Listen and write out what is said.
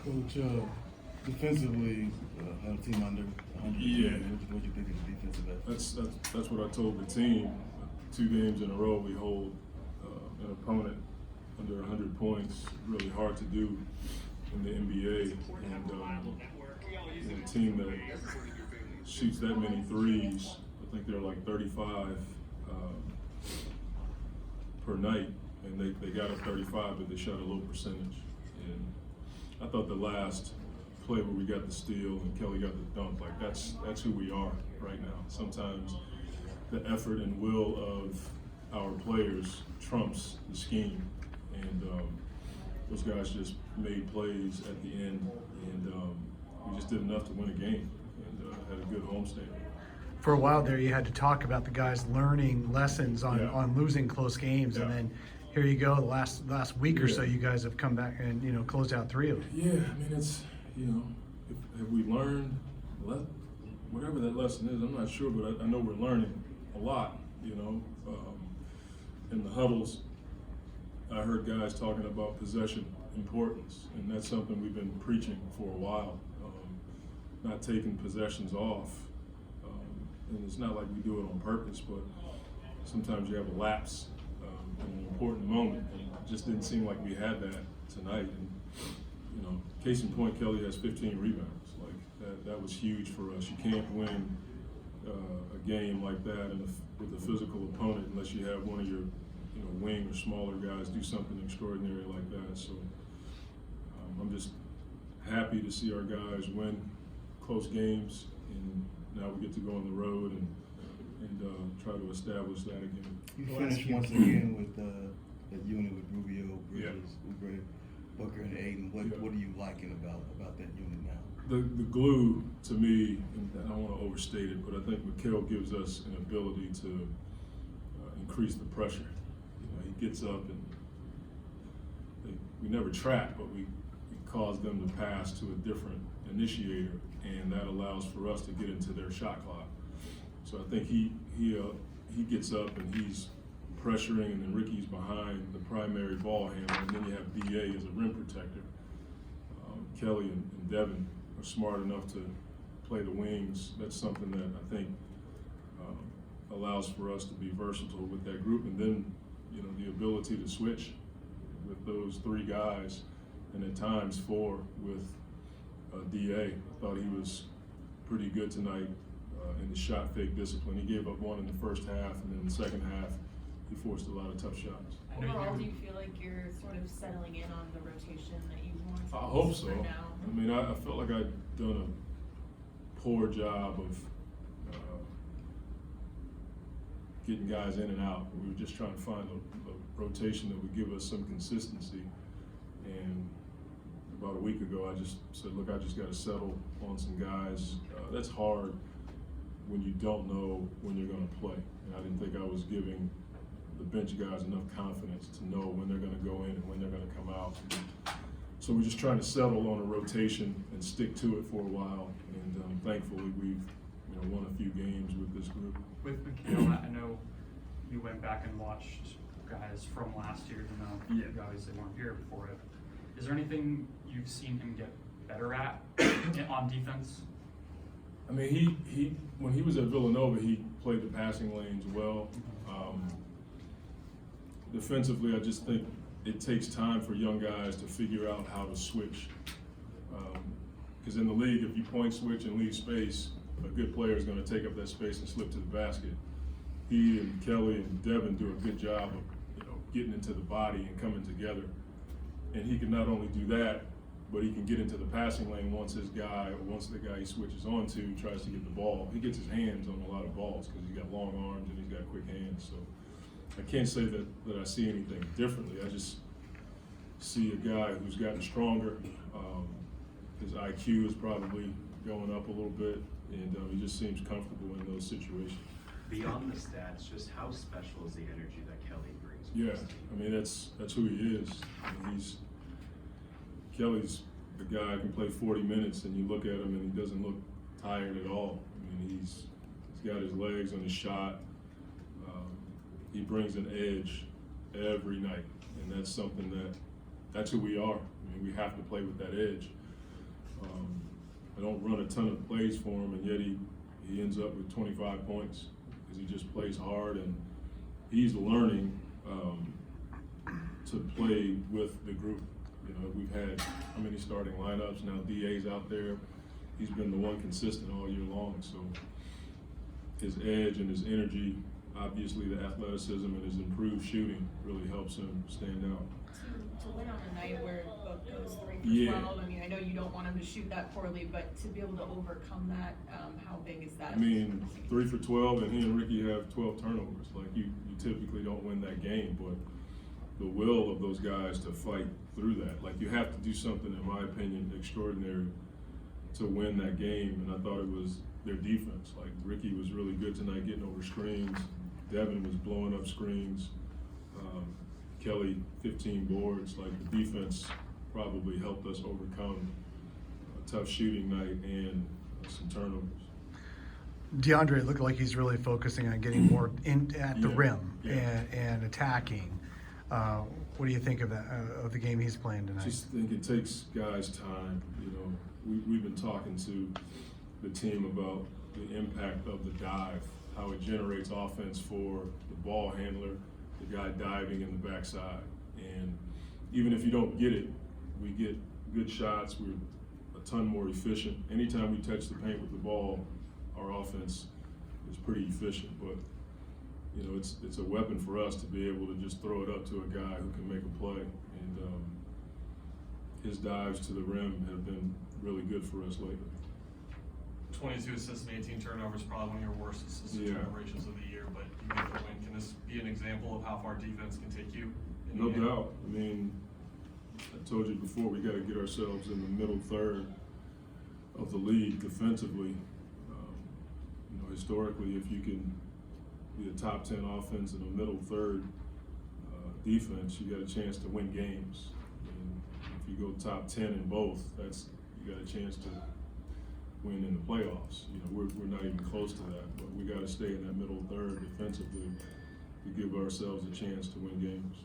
Coach, defensively, had a team under 100. Yeah. What do you think of the defensive effort? That's what I told the team. 2 games in a row, we hold an opponent under 100 points. Really hard to do in the NBA, and a team that shoots that many threes. I think they're like 35 per night, and they got up 35, but they shot a low percentage. And I thought the last play where we got the steal and Kelly got the dunk, like that's who we are right now. Sometimes the effort and will of our players trumps the scheme, and those guys just made plays at the end, and we just did enough to win a game and had a good homestand. For a while there, you had to talk about the guys learning lessons on losing close games, and then here you go. The last week or so, you guys have come back and closed out 3 of them. Yeah, I mean it's have we learned whatever that lesson is? I'm not sure, but I know we're learning a lot. In the huddles, I heard guys talking about possession importance, and that's something we've been preaching for a while. Not taking possessions off. And it's not like we do it on purpose, but sometimes you have a lapse in an important moment, and it just didn't seem like we had that tonight. And case in point, Kelly has 15 rebounds. Like that was huge for us. You can't win a game like that with a physical opponent unless you have one of your wing or smaller guys do something extraordinary like that. So I'm just happy to see our guys win close games, and now we get to go on the road and try to establish that again. You finished once again with that unit with Rubio, Bridges, Oubre, Booker, and Aiden. What are you liking about that unit now? The glue to me, and I don't want to overstate it, but I think Mikal gives us an ability to increase the pressure. He gets up and we never trap, but we cause them to pass to a different initiator, and that allows for us to get into their shot clock. So I think he gets up and he's pressuring, and then Ricky's behind the primary ball handler, and then you have BA as a rim protector. Kelly and Devin are smart enough to play the wings. That's something that I think allows for us to be versatile with that group, and then the ability to switch with those 3 guys, and at times 4 with DA. I thought he was pretty good tonight in the shot fake discipline. He gave up 1 in the first half, and then in the second half, he forced a lot of tough shots. Overall, do you feel like you're sort of settling in on the rotation that you want? I hope so. Now? I mean, I felt like I'd done a poor job of getting guys in and out. We were just trying to find a rotation that would give us some consistency. And about a week ago, I just said, look, I just got to settle on some guys. That's hard when you don't know when you're going to play. And I didn't think I was giving the bench guys enough confidence to know when they're going to go in and when they're going to come out. So we're just trying to settle on a rotation and stick to it for a while. And thankfully, we've won a few games with this group. With Mikal, I know you went back and watched guys from last year, even though you obviously weren't here before it. Is there anything you've seen him get better at on defense? I mean, he when he was at Villanova, he played the passing lanes well. Defensively, I just think it takes time for young guys to figure out how to switch. Because in the league, if you point switch and leave space, a good player is going to take up that space and slip to the basket. He and Kelly and Devin do a good job of getting into the body and coming together. And he can not only do that, but he can get into the passing lane once the guy he switches on to tries to get the ball. He gets his hands on a lot of balls because he's got long arms and he's got quick hands. So I can't say that I see anything differently. I just see a guy who's gotten stronger. His IQ is probably going up a little bit, and he just seems comfortable in those situations. Beyond the stats, just how special is the energy that Kelly brings? Yeah, I mean that's who he is. I mean, Kelly's the guy who can play 40 minutes, and you look at him and he doesn't look tired at all. I mean, he's got his legs on his shot. He brings an edge every night, and that's something that's who we are. I mean, we have to play with that edge. I don't run a ton of plays for him, and yet he ends up with 25 points because he just plays hard, and he's learning to play with the group. You know, we've had how many starting lineups now? DA's out there. He's been the one consistent all year long. So his edge and his energy, obviously the athleticism and his improved shooting really helps him stand out. To win on a night where Book goes 3 for Yeah. 12, I mean, I know you don't want him to shoot that poorly, but to be able to overcome that, how big is that? I mean, 3 for 12, and he and Ricky have 12 turnovers. Like, you typically don't win that game, but the will of those guys to fight through that. Like, you have to do something, in my opinion, extraordinary to win that game, and I thought it was their defense. Like, Ricky was really good tonight getting over screens. Devin was blowing up screens. Kelly, 15 boards. Like, the defense probably helped us overcome a tough shooting night and some turnovers. DeAndre looked like he's really focusing on getting more in at the Yeah, rim yeah. and attacking. What do you think of that of the game he's playing tonight? Just think it takes guys time. You know, we've been talking to the team about the impact of the dive, how it generates offense for the ball handler, the guy diving in the backside. And even if you don't get it, we get good shots. We're a ton more efficient. Anytime we touch the paint with the ball, our offense is pretty efficient. But you know, it's a weapon for us to be able to just throw it up to a guy who can make a play. And his dives to the rim have been really good for us lately. 22 assists and 18 turnovers, probably one of your worst assist to turnover ratios of the year, but you get the win. Can this be an example of how far defense can take you? No doubt. I mean, I told you before, we got to get ourselves in the middle third of the league defensively. You know, historically, if you can be a top 10 offense and a middle third defense, you got a chance to win games. And if you go top 10 in both, you got a chance to win in the playoffs. You know, we're not even close to that, but we got to stay in that middle third defensively to give ourselves a chance to win games.